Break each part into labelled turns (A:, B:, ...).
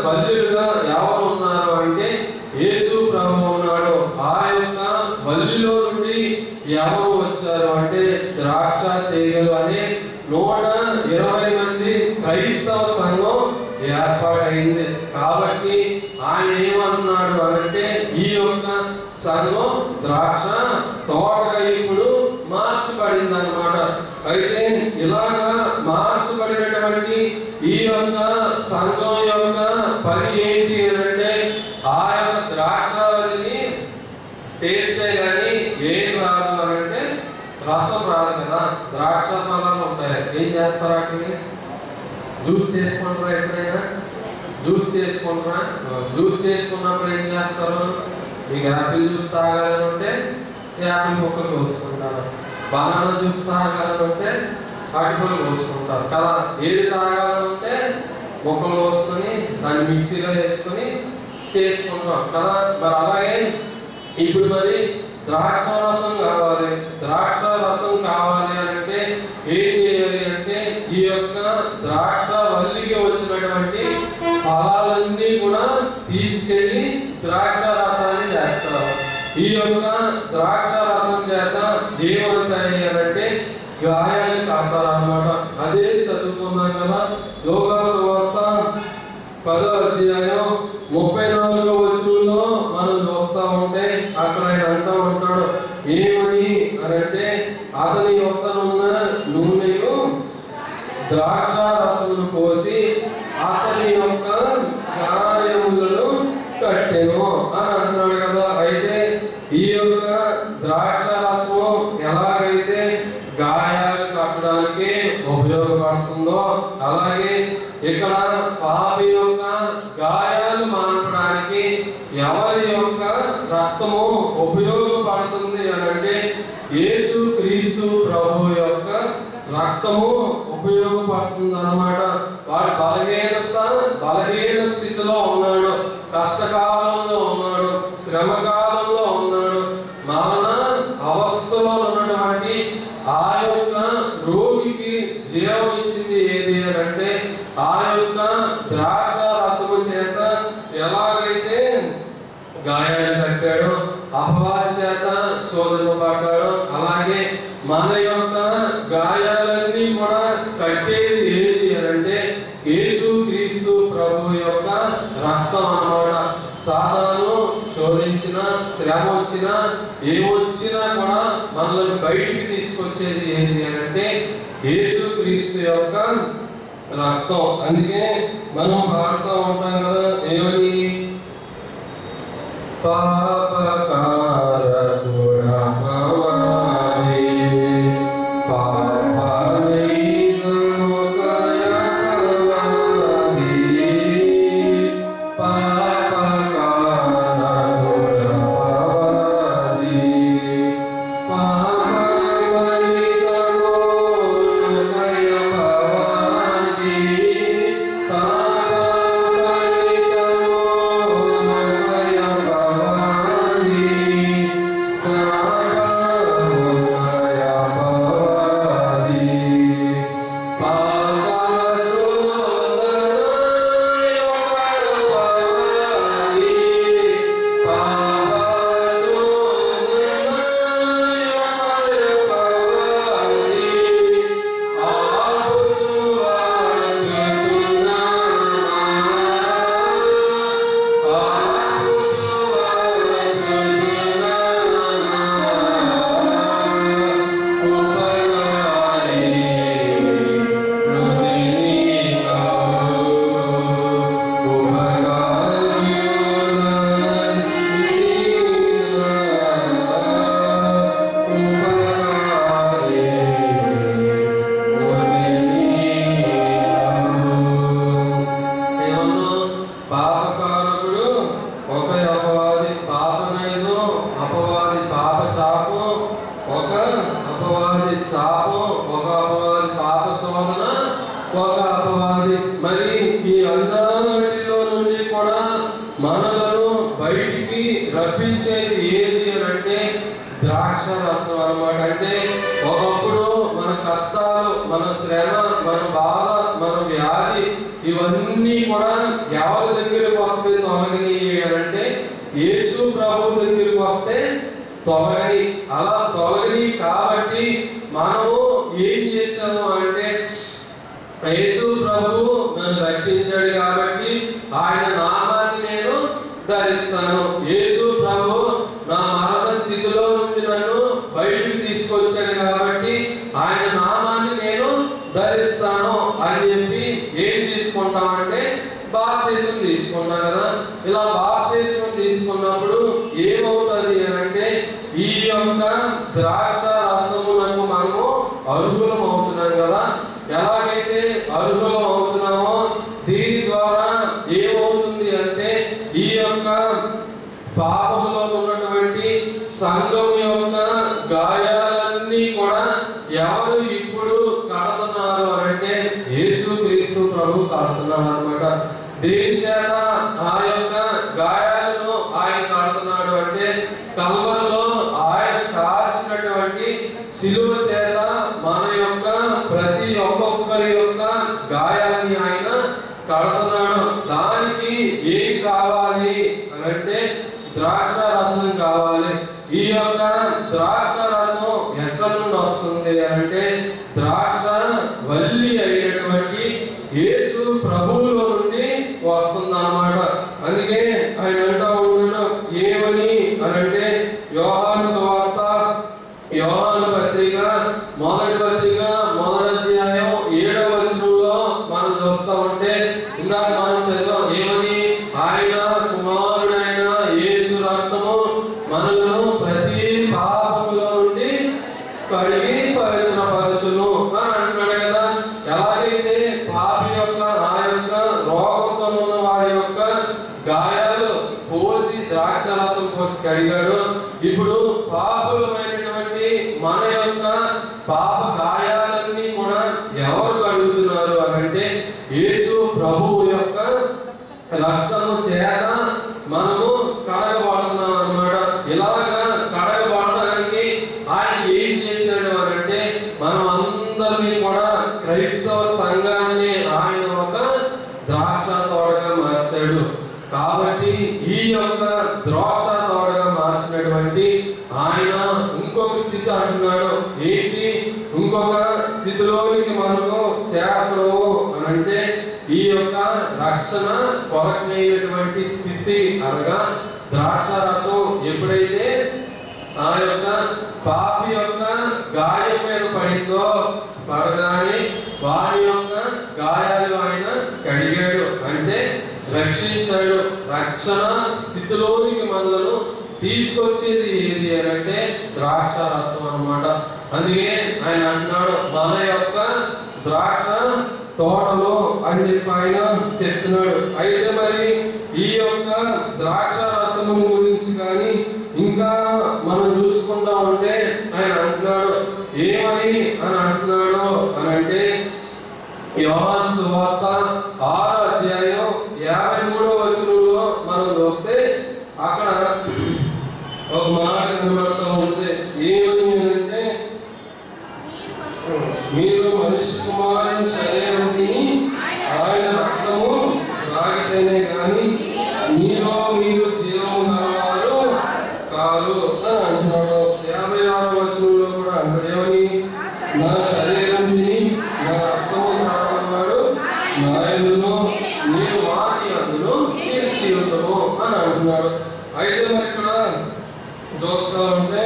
A: బల్లిలుగా ఎవరు ఉన్నారు అంటే యేసు ప్రభువు ఉన్నాడు. ఆ యొక్క బల్లిలో నుండి ఎవరు వచ్చారు అంటే ద్రాక్ష తీగలు అనే 120 మంది క్రైస్తవ సంఘం ఏర్పాటైంది. కాబట్టి ఆయన ఏమన్నాడు అంటే ఈ యొక్క సంఘం ద్రాక్ష తోటగా ఇప్పుడు మార్చబడింది అన్నమాట. అయితే ఇలాగా మార్చబడినటువంటి ఈ యొక్క సంఘం యొక్క పని ఏంటి అంటే ఆ యొక్క ద్రాక్షావళిని టేస్తే గానీ ఏం రాదు అంటే రసం రాదు కదా. ద్రాక్ష ఫలాలు ఉంటాయి, ఏం చేస్తారు వాటిని? జ్యూస్ చేసుకుంటారా? ఎప్పుడైనా జ్యూస్ చేసుకుంటారా? జ్యూస్ చేసుకున్నప్పుడు ఏం చేస్తారు? మీకు యాపిల్ జ్యూస్ తాగాలంటే యాపిల్ ముక్కలు కోసుకుంటారు, బనానా జ్యూస్ తాగాలంటే అటుకులు కోసుకుంటారు కదా. ఏది తాగాలంటే ముక్కలు కోసుకొని దాన్ని మిక్సీలో వేసుకొని చేసుకుంటాం కదా. మరి అలాగే ఇప్పుడు మరి ద్రాక్ష రసం కావాలి. ద్రాక్ష రసం కావాలి అంటే ఏం చేయాలి అంటే ఈ యొక్క ద్రాక్ష వల్లికి వచ్చినటువంటి ఫలాలన్నీ కూడా తీసుకెళ్లి ద్రాక్ష రసాన్ని చేస్తారు. ఈ యొక్క ద్రాక్ష రసం చేత ఏమవుతాయి అంటే గాయాలు కాస్తారు అన్నమాట. అదే చదువుకున్నాం కదా. యోగా సువార్త 10వ అధ్యాయం 34వ వచనంలో మనం చూస్తా ఉంటే అక్కడ ఆయన అంటూ ఉంటాడు ఏమని అంటే అతని యొక్కనున్న నూనెయు ద్రాక్ష రసమును పోసి అతని యొక్క గాయములను కట్టెను అని అంటున్నాడు కదా. అయితే ఈ యొక్క ద్రాక్ష రసము ఎలాగైతే గాయాలు కట్టడానికి ఉపయోగపడుతుందో అలాగే ఇక్కడ పాపి యొక్క గాయాలు మానడానికి ఎవరి యొక్క రక్తము ఉపయోగపడుతుంది అని అంటే యేసు క్రీస్తు ప్రభు యొక్క రక్తము ఉపయోగపడుతుంది అన్నమాట. వాడు బలహీన స్థితిలో ఉన్నాడు, కష్టకాలంలో ఉన్నాడు, శ్రమకాలంలో ఉన్నాడు, మరణ అవస్థలో ఉన్నటువంటి ఆ యొక్క రోగికి జీవం ఇచ్చింది ఏది అని అంటే ఆ యొక్క ద్రాక్ష రసము చేత ఎలాగైతే గాయాలు కట్టాడో అపవాది చేత శోధనపడ్డాడో అలాగే మన యొక్క గాయాలన్నీ కూడా కట్టేది ఏది అని అంటే యేసు క్రీస్తు ప్రభు యొక్క రక్తం అన్నమాట. సాతాను శోధించిన శ్రమ వచ్చినా ఏమొచ్చినా కూడా మనల్ని బయటికి తీసుకొచ్చేది ఏంటి అని అంటే యేసు క్రీస్తు యొక్క రక్తం. అందుకే మనం పాడుతూ ఉంటాం కదా ఏమని పాపకారకుడా భవాని మనలను బయటికి రప్పించేది ఏది అని అంటే ద్రాక్ష రసం అన్నమాట. అంటే ఒకప్పుడు మన కష్టాలు, మన శ్రమ, మన బాధ, మన వ్యాధి ఇవన్నీ కూడా ఎవరి దగ్గరికి వస్తే తొలగని అంటే యేసు ప్రభు దగ్గరికి వస్తే తొలగని. అలా తొలగని కాబట్టి మనము ఏం చేశాము అంటే యేసు ప్రభు నన్ను రక్షించాడు కాబట్టి ఆయన నామాన్ని నేను ధరిస్తాను. యేసు ప్రభు నా మరణ స్థితిలో నుండి నన్ను బయటికి తీసుకొచ్చాడు కాబట్టి ఆయన నామాన్ని నేను ధరిస్తాను అని చెప్పి ఏం తీసుకుంటామంటే బాప్తిసం తీసుకున్నాం కదా. ఇలా బాప్తిసం తీసుకున్నప్పుడు ఏమవుతుంది అంటే ఈ యొక్క ద్రాక్ష రసములకు మనము అర్హులం అవుతున్నాం కదా. ఎలాగైతే అర్హులం అవుతున్నామో దీని ద్వారా ఏమవుతుంది అంటే ఈ యొక్క పాపంలో ఉన్నటువంటి సంఘం యొక్క గాయాలన్నీ కూడా ఎవరు ఇప్పుడు కడుతున్నారు అంటే యేసుక్రీస్తు ప్రభు కడుతున్నాడు అన్నమాట. దేని చేత ఆ యొక్క గాయాలను ఆయన కడుతున్నాడు అంటే కల్వరిలో ఆయన కార్చినటువంటి శిలువ చేత మన యొక్క ప్రతి ఒక్కొక్కరి యొక్క గాయాలని ఆయన కడుతున్నాడు. దానికి ఏం కావాలి అని అంటే ద్రాక్ష రసం కావాలి. ఈ యొక్క ద్రాక్ష రసం ఎక్కడి నుండి వస్తుంది అంటే ద్రాక్ష వల్లి అయినటువంటి యేసు ప్రభువులో నుండి వస్తుంది అన్నమాట. అందుకే ఆయన అంటా ఉన్నాడు ఏమని అనంటే యోహాను సువార్త యోహాను పత్రిక మొదటి అధ్యాయం 7వ వచనంలో మనం చూస్తా ఉంటే ఇందాక మనం చదివాం ఏమని ఆయన కుమారుడైన యేసు రక్తము మనలను ప్రతి పాపములో నుండి కడిగి పవిత్రపరచును అని అంటున్నాడు కదా. ఎలాగైతే పాపి యొక్క ఆ యొక్క రోగంతో ఉన్న వారి యొక్క గాయాలు పోసి ద్రాక్ష రసం పోసి కడిగాడు, ఇప్పుడు పాపులమైనటువంటి మన యొక్క పాప గాయాలన్నీ కూడా ఎవరు కడుగుతున్నారు అంటే యేసు ప్రభువు యొక్క రక్తము చేత మనము కడగబడుతున్నాం అన్నమాట. ఇలాగా కడగబడడానికి ఆయన ఏం చేశాడు అంటే మనం అందరినీ కూడా క్రైస్తవ సంఘాన్ని ఆయన ఒక ద్రాక్ష తోటగా మార్చాడు. కాబట్టి ఈ యొక్క ద్రాక్ష తోటగా మార్చినటువంటి ఆయన ఇంకొక స్థితి అంటున్నాడు. ఏంటి ఇంకొక స్థితిలోనికి మనకు చేర్చడము అని అంటే ఈ యొక్క రక్షణ కొరకైనటువంటి స్థితి అనగా ద్రాక్ష రసం ఎప్పుడైతే ఆ యొక్క పాపి యొక్క గాయం మీద పడిందో పడగానే వారి యొక్క గాయాలు ఆయన కడిగాడు అంటే రక్షించాడు. రక్షణ స్థితిలోనికి మనలను తీసుకొచ్చేది ఏది అంటే ద్రాక్ష రసం అన్నమాట. అందుకే ఆయన అంటున్నాడు మన యొక్క ద్రాక్ష తోటలో అని చెప్పి ఆయన చెప్తున్నాడు. అయితే మరి ఈ యొక్క ద్రాక్ష రసము గురించి కానీ ఇంకా మనం చూసుకుంటా ఉంటే ఆయన అంటున్నాడు ఏమని అని అంటున్నాడు అని అంటే యోహాను సువార్త 6వ అధ్యాయం 53వ వచనంలో మనం చూస్తే అక్కడ ఒక మాట కనబడుతూ ఉంటుంది. ఏమని అంటే మీరు మనిషి కుమారుని శరీరం తిని ఆయన రక్తము త్రాగితేనే కానీ మీరు జీవము గలవారు కాదు అని అంటున్నాడు. 56వ వచనంలో కూడా అంటాడు ఏమని నా శరీరం తిని నా రక్తము త్రాగవాడు నాయనను నేను వారి అందులో నిలిచి ఉండము అని అంటున్నాడు. అయితే మరి ఇక్కడ చూస్తూ ఉంటే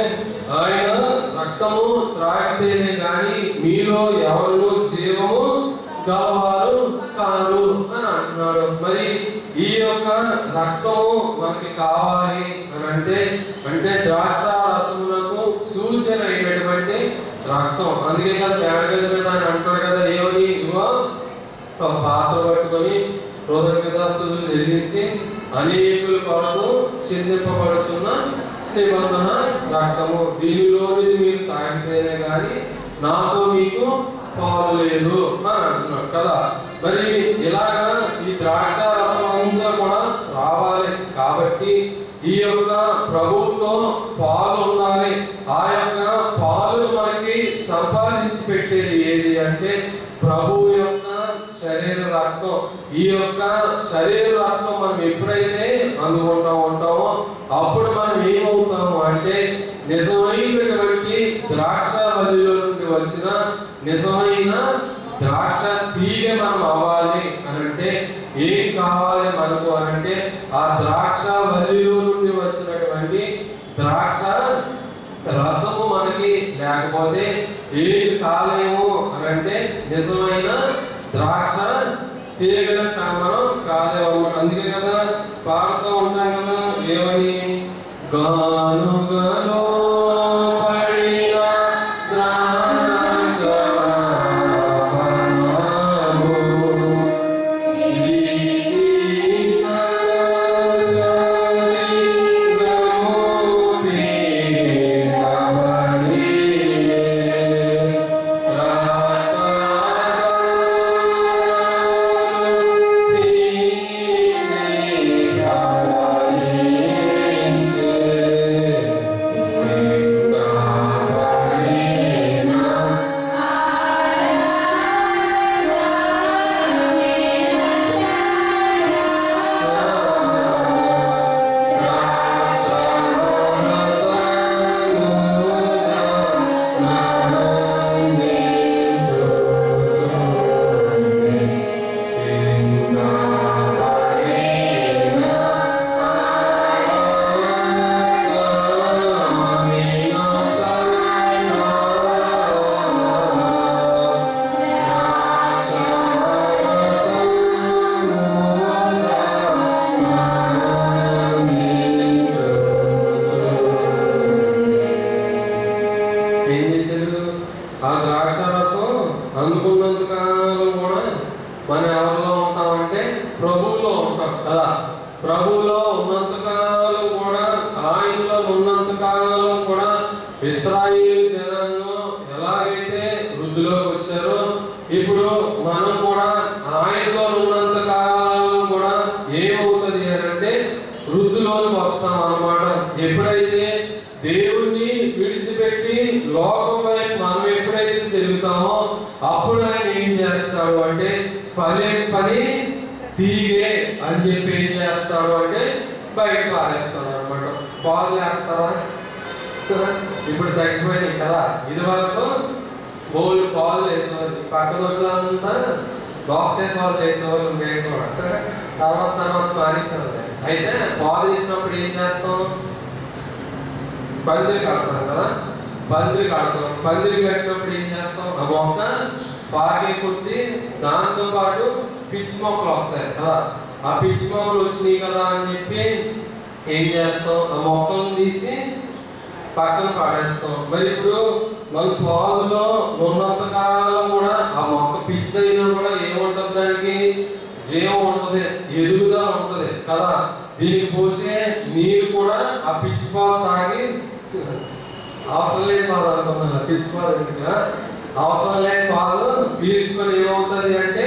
A: ఆయన రక్తము త్రాగితేనే కానీ మీలో ఎవరు జీవము గలవారు కాదు అని అంటున్నాడు. మరి ఈ యొక్క రక్తము మనకి కావాలి అని అంటే ద్రాక్ష రసములకు సూచన అయినటువంటి రక్తం. అందుకే కదా మేడగది మీద ఆయన అంటాడు కదా ఏమని ఇదిగో ఒక పాత్ర పట్టుకొని కృతజ్ఞతాస్తుతులు చెల్లించి అనేకుల కొరకు చిందింపబడుచున్న నిబంధన రక్తము దీనిలోని మీరు తాగితేనే కానీ నాతో మీకు పాలు లేదు అని అంటున్నాడు కదా. మరి ఇలాగా ఈ ద్రాక్ష రసం అంతా కూడా రావాలి కాబట్టి ఈ యొక్క ప్రభువుతో పాలు ఉండాలి. ఆ యొక్క పాలు మనకి సంపాదించి పెట్టేది ఏది అంటే ప్రభువు యొక్క శరీర రక్తం. ఈ యొక్క శరీరాత్మ మనం ఎప్పుడైతే అందుకుంటా ఉంటామో అప్పుడు మనం ఏమవుతాము అంటే నిజమైనటువంటి ద్రాక్ష వల్లిలో నుండి వచ్చిన నిజమైన ద్రాక్ష తీగ మనం అవ్వాలి అని అంటే ఏం కావాలి మనకు అని అంటే ఆ ద్రాక్ష వల్లిలో నుండి వచ్చినటువంటి ద్రాక్ష రసము మనకి లేకపోతే ఏం కాలేము అని అంటే నిజమైన ద్రాక్ష తీగల మనం కాలేము. అందుకే కదా పాడుతూ ఉంటాం కదా ఏమని గానుగలో ఆ ద్రాక్ష రసం అందుకున్నంత కాలం కూడా మనం ఎవరిలో ఉంటామంటే ప్రభువులో ఉంటాం కదా. ప్రభువులో ఉన్నంత కాలం కూడా ఆయనలో ఉన్నంత కాలం కూడా ఇశ్రాయేలు జనాంగం ఎలాగైతే వృద్ధిలోకి వచ్చారో ఇప్పుడు మనం కూడా ఆయనలో ఉన్నంత కాలం కూడా ఏమవుతుంది అంటే వృద్ధిలోకి వస్తాం అన్నమాట. ఎప్పుడైతే దేవుణ్ణి విడిచిపెట్టి లోకం వైపు మనం ఎప్పుడైతే తిరుగుతామో అప్పుడు ఆయన ఏం చేస్తాడు అంటే పని తీగే అని చెప్పి ఏం చేస్తాడు అంటే బయట పారేస్తాడు అనమాట. పాలు వేస్తావా? ఇప్పుడు తగ్గిపోయినాయి కదా. ఇది వరకు బోల్ పాలు వేసేవాళ్ళు, పక్క దొడ్లంతా దోసకాయ పాలు వేసేవాళ్ళు మేము కూడా. తర్వాత మానేసాం. అయితే పాలు వేసినప్పుడు ఏం చేస్తాం? పందిరి కడతాం కదా. పందిరి కట్టినప్పుడు ఏం చేస్తాం? ఆ మొక్క పాకే కొద్ది దాంతో పాటు పిచ్చి మొక్కలు వస్తాయి కదా. ఆ పిచ్చి మొక్కలు వచ్చినాయి కదా అని చెప్పి ఏం చేస్తాం? ఆ మొక్కలను తీసి పక్కన పాడేస్తాం. మరి ఇప్పుడు మన పాదులో ఉన్నంత కాలం కూడా ఆ మొక్క పిచ్చిదైనా కూడా ఏముంటుంది? దానికి జీవం ఉంటుంది, ఎదుగుదల ఉంటుంది కదా. దీనికి పోసే నీరు కూడా ఆ పిచ్చి పాలు తాగి అవసరం లేని పాలు అనుకున్నాను. పిచ్చి పాలు ఎందుకు? అవసరం లేని పాలు పీల్చుకొని ఏమవుతుంది అంటే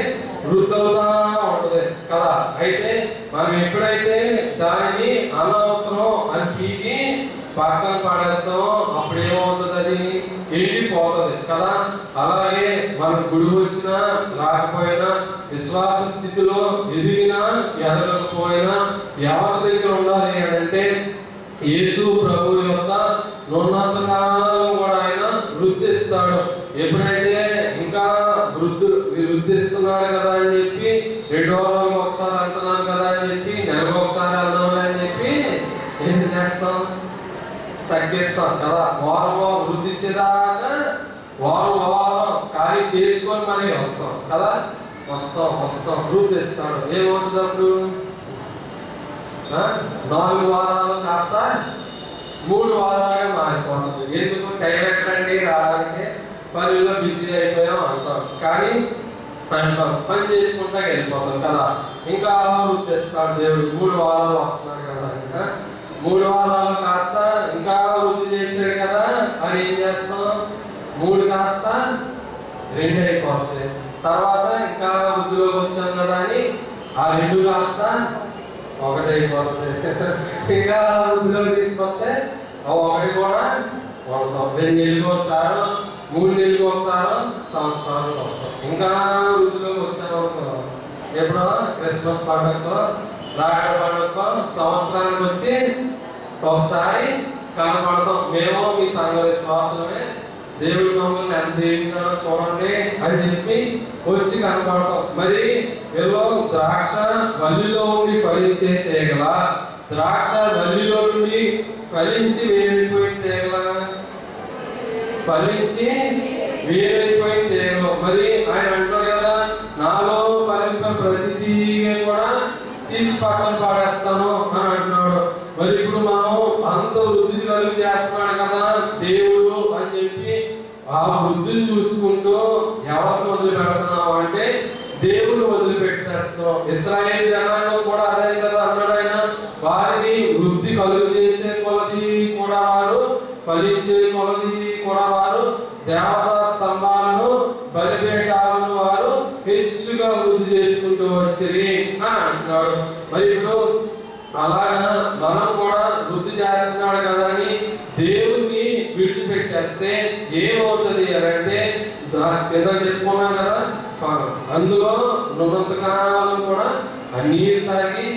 A: వృద్ధవుతా ఉంటుంది కదా. అయితే మనం ఎప్పుడైతే దానిని అనవసరం అని పీకి పక్కన పాడేస్తామో అప్పుడు ఏమవుతుంది? అది ఎండిపోతుంది కదా. అలాగే మనకు గుడి వచ్చినా రాకపోయినా, విశ్వాస స్థితిలో ఎదిగినా ఎదగకపోయినా ఎవరి దగ్గర ఉండాలి అంటే యేసు ప్రభు యొక్క ఉన్నంతకాలం కూడా ఆయన వృద్ధిస్తాడు. ఎప్పుడైతే ఇంకా వృద్ధిస్తున్నాడు కదా అని చెప్పి 2 రోజులకు ఒకసారి వెళ్తున్నాను కదా అని చెప్పి నెలకు ఒకసారి వెళ్దాం అని చెప్పి ఏం చేస్తాం? తగ్గిస్తాం కదా. వారం వృద్ధి ఇచ్చేదాకా వారం ఖాళీ చేసుకొని మరీ వస్తాం కదా. వస్తాం వృద్ధి ఇస్తాడు. ఏమవుతుంది అప్పుడు? 4 వారాలు కాస్త 3 వారాలుగా మారిపోతుంది. ఎందుకు? టైం ఎక్కడండి రావడానికి, పనుల్లో బిజీ అయిపోయాం అంటాం. కానీ అంటాం పని చేసుకుంటా వెళ్ళిపోతాం కదా. ఇంకా వృద్ధి ఇస్తాడు దేవుడు. 3 వారాలు వస్తున్నాడు కదా. ఇంకా 3 వారాలు కాస్త ఇంకా వృద్ధి చేశాడు కదా అని ఏం చేస్తాం? 3 కాస్త 2 అయిపోతుంది. తర్వాత ఇంకా వృద్ధిలోకి వచ్చాం కదా అని ఆ 2 కాస్త 1 అయిపోతుంది. ఇంకా వృద్ధిలో తీసుకొస్తే ఆ 1 కూడా 2 నెలలకు ఒకసారి, 3 నెలలకు ఒకసారి, సంవత్సరానికి వస్తాం. ఇంకా వృద్ధిలోకి వచ్చామనుకో ఎప్పుడో క్రిస్మస్ పండుగకో రాయడ పండుగకో సంవత్సరానికి వచ్చి ఒకసారి కనపడతాం. మేము మీ సంఘ విశ్వాసమే, దేవుడు మమ్మల్ని ఎంత దేవుడిగానో చూడండి అని చెప్పి వచ్చి కనపడతాం. మరి వీళ్ళు ద్రాక్ష వల్లిలో ఉండి ఫలించే తీగల, ద్రాక్ష వల్లిలో నుండి ఫలించి వేరైపోయిన తీగల, ఫలించి వేరైపోయిన తీగలు. మరి ఆయన అంటారు కదా, నాలో ఫలింప ప్రతి తీగ కూడా తీసి పక్కన పాడేస్తాను అని అంటున్నాడు. మరి ఇప్పుడు మనం అంత వృద్ధి కలిగి చేస్తున్నాడు కదా దేవుడు అని చెప్పి ఆ వృద్ధిని చూసుకుంటూ ఎవరిని వదిలిపెడుతున్నావు అంటే దేవుడు వదిలిపెట్టేస్తున్నాం. ఇశ్రాయేలు జనాంగం కూడా అదే కదా అన్నాడు ఆయన. వారిని వృద్ధి కలుగు చేసే కొలది కూడా వారు, ఫలించే కొలది కూడా వారు దేవతా స్తంభాలను బలిపీఠాలను వారు హెచ్చుగా వృద్ధి చేసుకుంటూ వచ్చిరి అని అంటున్నాడు. మరి ఇప్పుడు అలాగా మనం కూడా వృద్ధి చేస్తున్నాడు కదా అని దేవుణ్ణి విడిచిపెట్టేస్తే ఏమవుతుంది అంటే ఏదో చెప్పుకున్నాం కదా, అందులో ఉన్నంతకాలం కూడా ఆ నీరు తాగి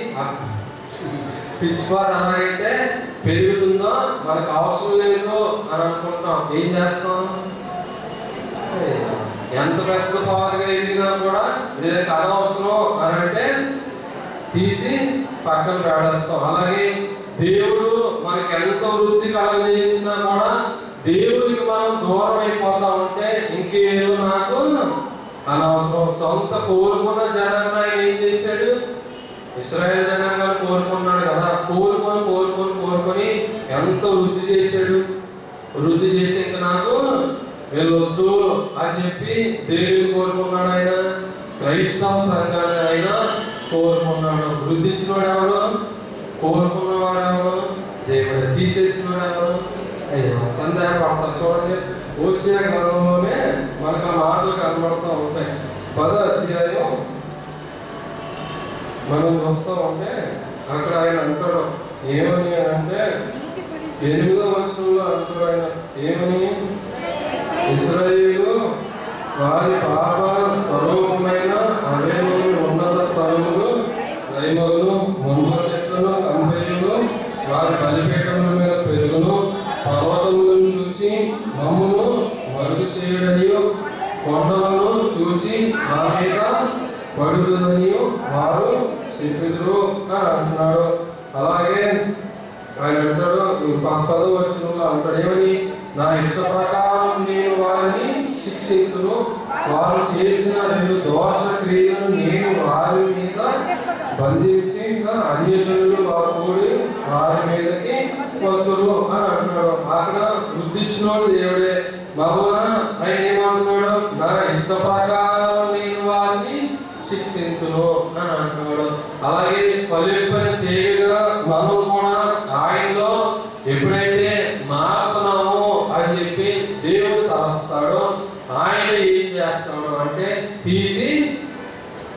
A: పిచ్చిపారు ఎలాగైతే పెరుగుతుందో మనకు అవసరం లేదు అని అనుకుంటాం. ఏం చేస్తాం? ఎంత పెద్ద పవర్గా ఎదిగినా కూడా దీనికి అనవసరం అని అంటే తీసి పక్కన పెడేస్తాం. అలాగే దేవుడు మనకి ఎంత వృద్ధి కలగజేసినా కూడా దేవుడికి మనం దూరం అయిపోతా ఉంటే ఇంకేదో నాకు అనవసరం. సొంత కోరుకున్న జనాన్ని ఆయన ఏం చేశాడు? ఇశ్రాయేలు జనాంగాన్ని కోరుకున్నాడు కదా, కోరుకొని ఎంత వృద్ధి చేశాడు. వృద్ధి చేసి ఇంకా నాకు వెళ్ళొద్దు అని చెప్పి దేవుడు కోరుకున్నాడు. ఆయన క్రైస్తవ సంఘాన్ని ఆయన కోరుకున్నాడు. వృద్ధించినవాడు ఎవరు? కోరుకున్నవాడు ఎవరు? దేవుడు. తీసేసినవాడు ఎవరు? అయ్యో సందేహపడతారు. చూడండి, ఓషియా గ్రంథంలోనే మనకు ఆ మాటలు కనబడుతూ ఉంటాయి. 10వ అధ్యాయం మనం వస్తూ ఉంటే అక్కడ ఆయన అంటాడు ఏమని అంటే 8వ వచనంలో అంటాడు ఆయన ఏమని, ఇశ్రాయేలు వారి పాప స్వరూపమైన అవేములు ఉన్నత స్థలములు దైవములు ముందు చెట్లను కంపెనీలు వారి బలిపీఠముల మీద పెరుగును, పర్వతములను చూచి మమ్మును మరుగు చేయడనియో, కొండలను చూచి నా మీద పడుతుందనియో వారు చెప్పిదురు అని అంటున్నాడు. అలాగే ఆయన అంటాడు 10వ వచనంలో అంటాడు ఏమని, నా ఇష్ట ప్రకారం నేను వారిని శిక్షించును, వారు చేసిన 2 దోష క్రియలను నేను వారి మీద బంధించి అన్యజనులు వారు కూడి వారి మీదకి వద్దురు అని అంటున్నాడు. అక్కడ వృద్ధించినోడు దేవుడే. మరలా ఆయన ఏమంటున్నాడు, నా ఇష్ట ప్రకారం నేను వారిని శిక్షించును అని అంటున్నాడు. అలాగే ఫలింపని తీగగా మనం కూడా ఆయనలో ఎప్పుడైతే మారుతున్నామో అని చెప్పి దేవుడు తలస్తాడో ఆయన ఏం చేస్తాడు అంటే తీసి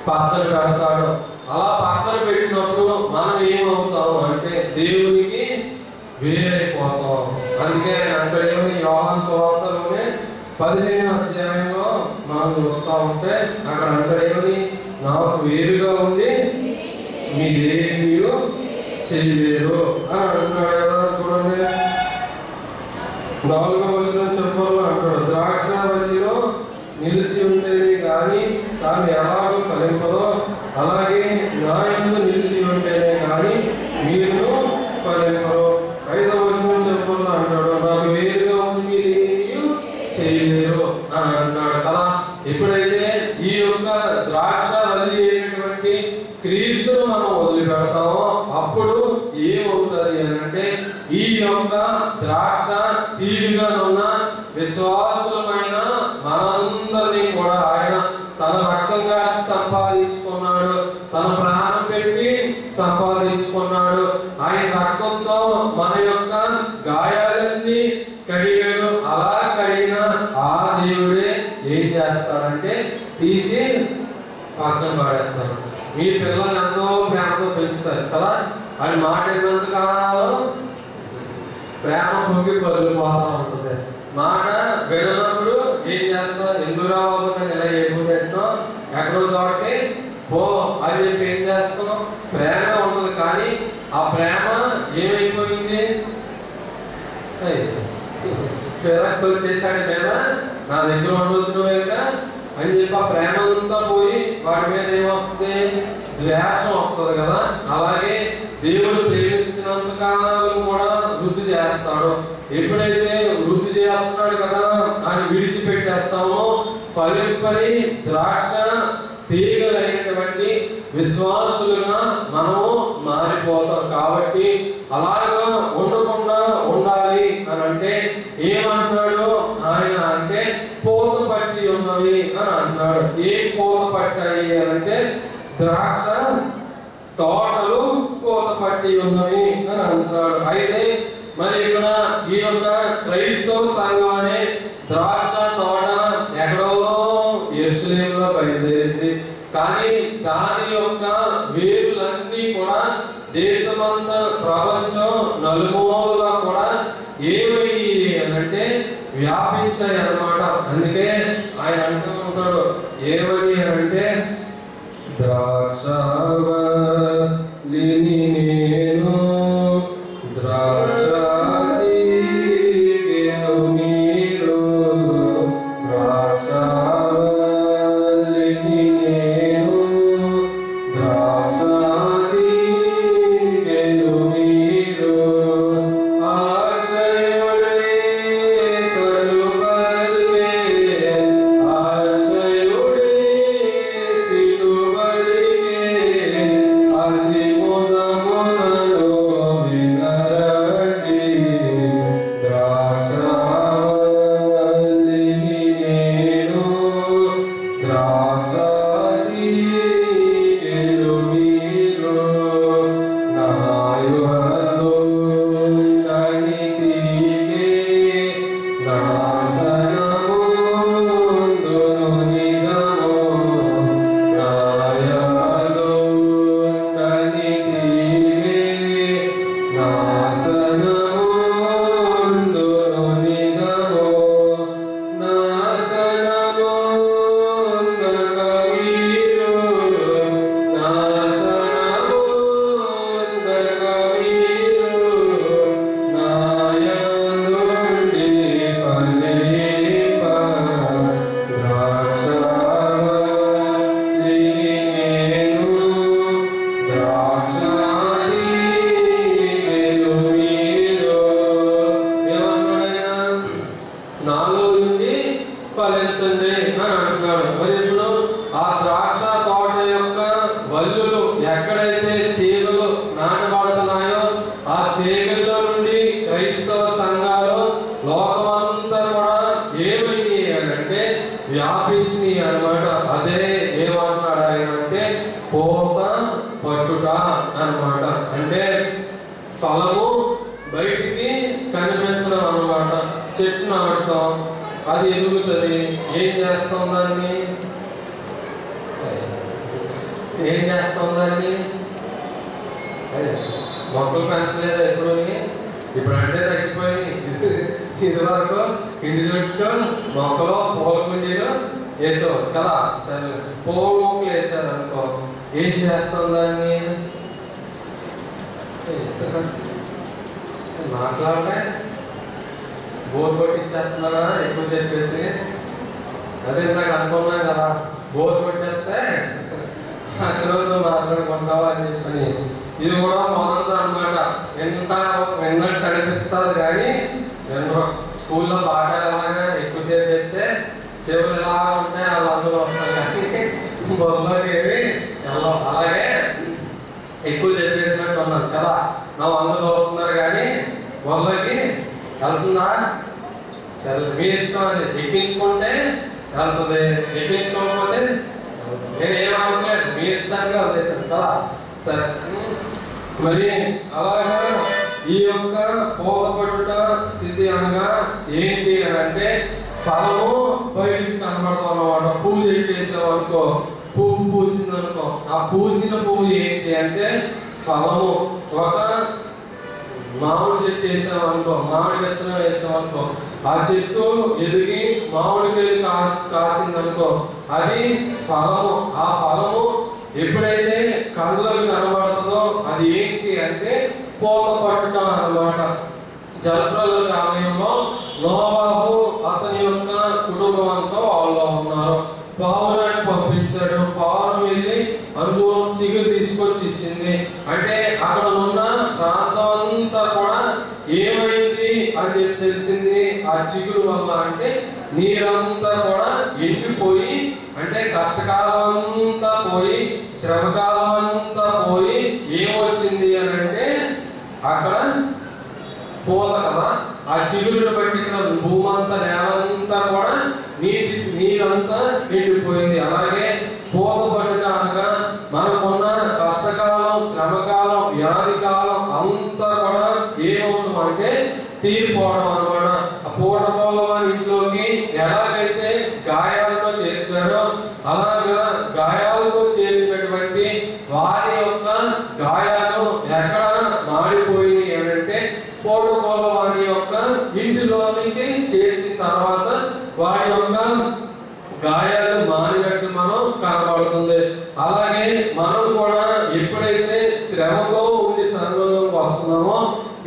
A: పక్కన పెడతాడు. అలా పక్కన పెట్టినప్పుడు మనం ఏమవుతాము అంటే దేవునికి వేరైపోతాం. అందుకే అంటే యోహాను సువార్తలోనే 15వ అధ్యాయంలో మనం చూస్తూ ఉంటే అక్కడ అంటే నాకు వేరుగా ఉండి మీరేమీ చేయలేరు అని అంటున్నాడు కదా. చూడండి 4వ వచనం చెప్పాలని అంటాడు, ద్రాక్షవల్లిలో నిలిచి ఉండేది కానీ తాను ఎలాగో ఫలింపదో అలాగే నా యందు నిలిచి ఉంటేనే కానీ మీరు ఫలింపరు. 5వ వచనం చెప్పాలని అంటాడు, నాకు వేరుగా ఉంది మీరేమీ చేయలేరు అని అంటున్నాడు కదా. ఎప్పుడైతే ఈ యొక్క ద్రాక్ష వల్లి అయినటువంటి క్రీస్తును మనం వదిలిపెడతామో అప్పుడు ఏమవుతుంది అని అంటే ఈ యొక్క ద్రాక్ష తీరుగా ఉన్న విశ్వాసులమైన మనందరినీ కూడా ఆయన తన రక్తంగా సంపాదించుకున్నాడు, తన ప్రాణం పెట్టి సంపాదించుకున్నాడు. ఆయన రక్తంతో మన యొక్క గాయాలన్నీ కడిగాడు. అలా కడిగిన ఆ దేవుడే ఏం చేస్తాడంటే తీసి పక్కన పడేస్తాడు. మీ పిల్లల్ని ఎంతో ప్రేమతో పెంచుతారు కదా, అది మాట విన్నంతకాలం ప్రేమ పొంగి పగిలిపోతా ఉంటుంది. మాట వినప్పుడు ఏం చేస్తాం, ఎందుకు రావాలి ఇలా ఏమో ఎక్కడో చోటకి పో అని చెప్పి ఏం చేస్తాం? ప్రేమ ఉంటుంది, కానీ ఆ ప్రేమ ఏమైపోయింది? విరక్తి వచ్చేసాడు మీద, నా దగ్గర ఉండొద్దువేక అని చెప్పి ఆ ప్రేమ అంతా పోయి వాడి మీద ఏమొస్తుంది? ద్వేషం వస్తుంది కదా. అలాగే దేవుడు ప్రేమిస్తున్నంత కాలం కూడా వృద్ధి చేస్తాడు. ఎప్పుడైతే వృద్ధి చేస్తున్నాడు కదా అని విడిచిపెట్టేస్తామో ఫలింపని ద్రాక్ష తీగలైనటువంటి విశ్వాసులుగా మనము మారిపోతాం. కాబట్టి అలాగా ఉండకుండా ఉండాలి అని అంటే ఏమంటాడు ఆయన అంటే పూత పట్టి ఉన్నవి అని అంటాడు. ఏం పూత పట్టాయి అని అంటే ద్రాక్ష తోటలు పూత పట్టి ఉన్నవి అని అంటున్నాడు. అయితే మరి ఇక్కడ ఈ యొక్క క్రైస్తవ సంఘం అనే ద్రాక్ష తోట ఎక్కడో యెరూషలేములో బయలుదేరింది. కానీ దాని యొక్క వేరులన్నీ కూడా దేశమంతా ప్రపంచం నలుమూలలా కూడా ఏమయ్యి అంటే వ్యాపించాయి అన్నమాట. అందుకే ఆయన అంటూ ఉంటాడు ఏమని అంటే ద్రాక్షావల్లిని నేను ద్రాక్షాతీగెను మీరు ద్రాక్షావల్లిని నేను ద్రాక్షాతీగెను మీరు ఆశ్రయుడే సలుపల్వే ఆశ్రయుడే సిలువలిగే అతి ముదమునలో వినరండి ద్రాక్షావల్లిని నేను ద్రాక్షాతీగెను మీరు నాయుహలో కనితిగే నాశనముందును నిజము నాయలో కనితిగే నాశనముందును నిజము నాశనముందక మీరు నాశనముందక మీరు నాయందుండి ఫలింప ద్రాక్షావల్లిని నేను ద్రాక్షాతీగెను మీరు. ఏమన్నాడయ్యా? నాలో నుండి ఫలించండి అని అంటున్నాడు. మరి ఇప్పుడు ఆ ద్రాక్ష తోట యొక్క వల్లులు ఎక్కడైతే తీగలు నాటబడుతున్నాయో ఆ తీగల్లో నుండి క్రైస్తవ సంఘాలు లోకమంతా కూడా ఏమైంది అని అంటే వ్యాపించినాయి అన్నమాట. అదే ఏమంటున్నాడు ఆయన అంటే పూత పట్టుట అన్నమాట. అంటే ఫలము బయటికి కనిపించడం అన్నమాట. చెట్టు నాటుతాం, అది ఎదుగుతుంది. ఏం చేస్తాం దాన్ని? ఏం చేస్తాం దాన్ని? మొక్కలు పెంచలేదు ఎప్పుడు. ఇప్పుడు అంటే తగ్గిపోయి ఇది వరకు ఇంటి చుట్టూ మొక్కలు పూల కుండీలు వేసావు కదా. సరే పూల మొక్కలు వేసారు అనుకో, ఏం చేస్తాం దాన్ని? మాట్లాడే బోర్ కొట్టించేస్తున్నానా ఎక్కువ చెప్పేసి? అదే నాకు అనుకున్నాం కదా, బోర్ కొట్టేస్తే అక్కడతో మాట్లాడుకుంటావా అని చెప్పని. ఇది కూడా మొదలు అన్నమాట. విన్నట్టు అనిపిస్తుంది కానీ వినరు. స్కూల్లో పాఠాలు ఎలాగా ఎక్కువసేపు చెప్తే చెవులు ఎలా ఉంటాయి వాళ్ళందరూ వస్తారు కానీ బొమ్మలోకి ఏమి వెళ్ళం. అలాగే ఎక్కువ చెప్పేసినట్టు ఉన్నాను కదా. నా వంద చూస్తున్నారు కానీ బొమ్మలోకి వెళ్తుందా? సరే మీ ఇష్టం. అది ఎక్కించుకుంటే వెళ్తుంది, ఎక్కించుకోకపోతే నేను ఏమనుకోలేదు, మీ ఇష్టానికి వదిలేసాను కదా. సరే మరి అలాగా ఈ యొక్క పూత పట్టుట స్థితి అనగా ఏంటి అని అంటే ఫలము బయటికి కనబడతాం అన్నమాట. పువ్వు చెట్టేసావు అనుకో, పువ్వు పూసింది అనుకో, ఆ పూసిన పువ్వు ఏంటి అంటే ఫలము. ఒక మామిడి చెట్టు వేసాం అనుకో, మామిడి విత్తనం వేసాం అనుకో, ఆ చెట్టు ఎదిగి మామిడికాయలు కాసింది అనుకో, అది ఫలము. ఆ ఫలము ఎప్పుడైతే కళ్ళకు కనబడుతుందో అది ఏంటి అంటే పూత పట్టడం అన్నమాట. జలప్రలయ కాలంలో నోవాహు అతని యొక్క కుటుంబం అంతా వాళ్ళు ఉన్నారు. పావురాన్ని పంపించాడు. పావురం వెళ్ళి అందులో చిగురు తీసుకొచ్చి ఇచ్చింది. అంటే అక్కడ ఉన్న ప్రాంతం అంతా కూడా ఏమైంది అని చెప్పి తెలిసింది ఆ చిగురు వల్ల. అంటే నీరంతా కూడా ఎండిపోయి, అంటే కష్టకాలం అంతా పోయి, శ్రమకాలం అంతా పోయి ఏమొచ్చింది అని అంటే అక్కడ పూత కదా. ఆ చిగురుని బట్టి ఇక్కడ భూమి అంతా, నేలంతా కూడా నీరంతా ఎండిపోయింది. అలాగే పూత పడిన అనగా మనకున్న కష్టకాలం, శ్రమకాలం, వ్యాధి కాలం అంతా కూడా ఏమవుతామంటే తీరిపోవడం అనమాట. ఆ పూటపోలవాని ఇంట్లోకి ఎలాగైతే గాయాలతో చేర్చాడో అలాగా గాయాలతో చేర్చినటువంటి వారి యొక్క గాయాలు ఎక్కడ మారిపోయి అంటే పూటపోలవాని యొక్క ఇంటిలోనికి చేర్చిన తర్వాత వారి యొక్క గాయాలు మారినట్లు మనం కనబడుతుంది. అలాగే మనం కూడా ఎప్పుడైతే శ్రమతో ఉండి సంఘంలోకి వస్తున్నామో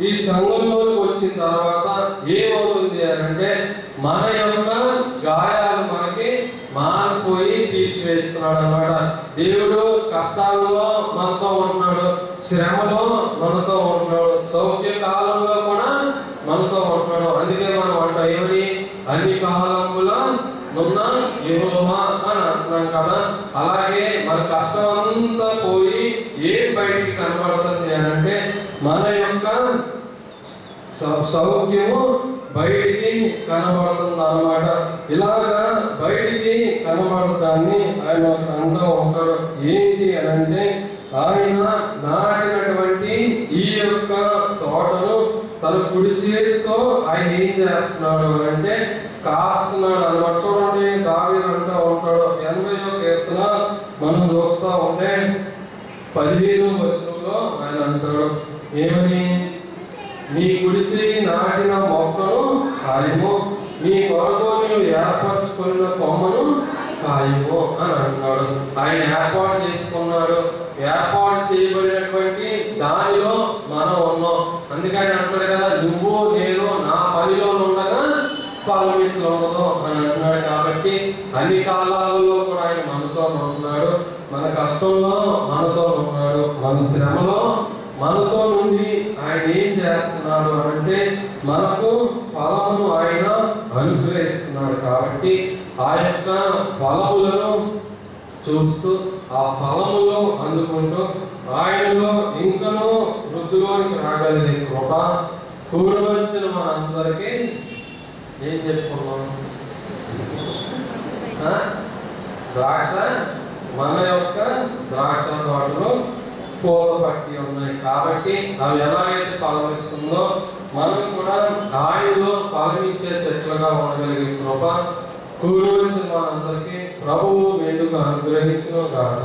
A: ఈ సంఘంలోకి వచ్చిన తర్వాత ఏమవుతుంది అంటే మన యొక్క గాయాలు మనకి మారిపోయి తీసివేస్తున్నాడు అన్నమాట. దేవుడు కష్టాలలో మనతో ఉంటున్నాడు, శ్రమలో మనతో ఉంటున్నాడు, సౌఖ్య కాలంలో కూడా మనతో ఉంటున్నాడు. అందుకే మనం అంటాం ఏమని, అన్ని కాలంలో నున్న యెహోవా అని అంటున్నాం కదా. అలాగే మన కష్టం అంతా పోయి ఏం బయటికి కనబడుతుంది అని అంటే మన యొక్క సౌఖ్యము బయటికి కనబడుతుంది అన్నమాట. ఇలాగా బయటికి కనబడటాన్ని ఆయన అంటూ ఉంటాడు. ఏంటి అని అంటే ఆయన నాటినటువంటి ఈ యొక్క తోటను తన కుడి చేతితో ఆయన ఏం చేస్తున్నాడు అంటే కాస్తున్నాడు అన్నమాట. చూడండి, దావీదు అంటూ ఉంటాడు 80వ కీర్తన మనం చూస్తూ ఉంటే 15వ వచనంలో ఆయన అంటాడు ఏమని, నీ కుడి చేయి నాటిన మొక్కను కాయము, నీ కొరకు నువ్వు ఏర్పరచుకున్న కొమ్మను కాయము అని అంటున్నాడు. ఆయన ఏర్పాటు చేసుకున్నాడు. ఏర్పాటు చేయబడినటువంటి దానిలో మనం ఉన్నాం. అందుకని అంటాడు కదా, నువ్వు నేను నా పనిలో ఉండగా ఫలం ఇట్లా ఉండదు అని అంటున్నాడు. కాబట్టి అన్ని కాలాలలో కూడా ఆయన మనతో ఉన్నాడు. మన కష్టంలో మనతో ఉన్నాడు, మన శ్రమలో మనతో నుండి ఆయన ఏం చేస్తున్నాడు అంటే మనకు ఫలమును ఆయన అనుగ్రహిస్తున్నాడు. కాబట్టి ఆ యొక్క ఫలములను చూస్తూ ఆ ఫలములు అందుకుంటూ ఆయనలో ఇంకనూ వృద్ధిలోనికి రాగలిగే కృప కూడి వచ్చిన మనందరికీ ఏం చెప్పుకున్నాం, ద్రాక్ష మన యొక్క ద్రాక్ష తోటలో పూల పట్టి ఉన్నాయి. కాబట్టి అవి ఎలాగైతే ఫలం ఇస్తుందో మనం కూడా ఆయనలో ఫలమిచ్చే చెట్లుగా ఉండగలిగే కృప కూడి వచ్చిన మనందరికీ ప్రభువు వేడుక అనుగ్రహించును గాక.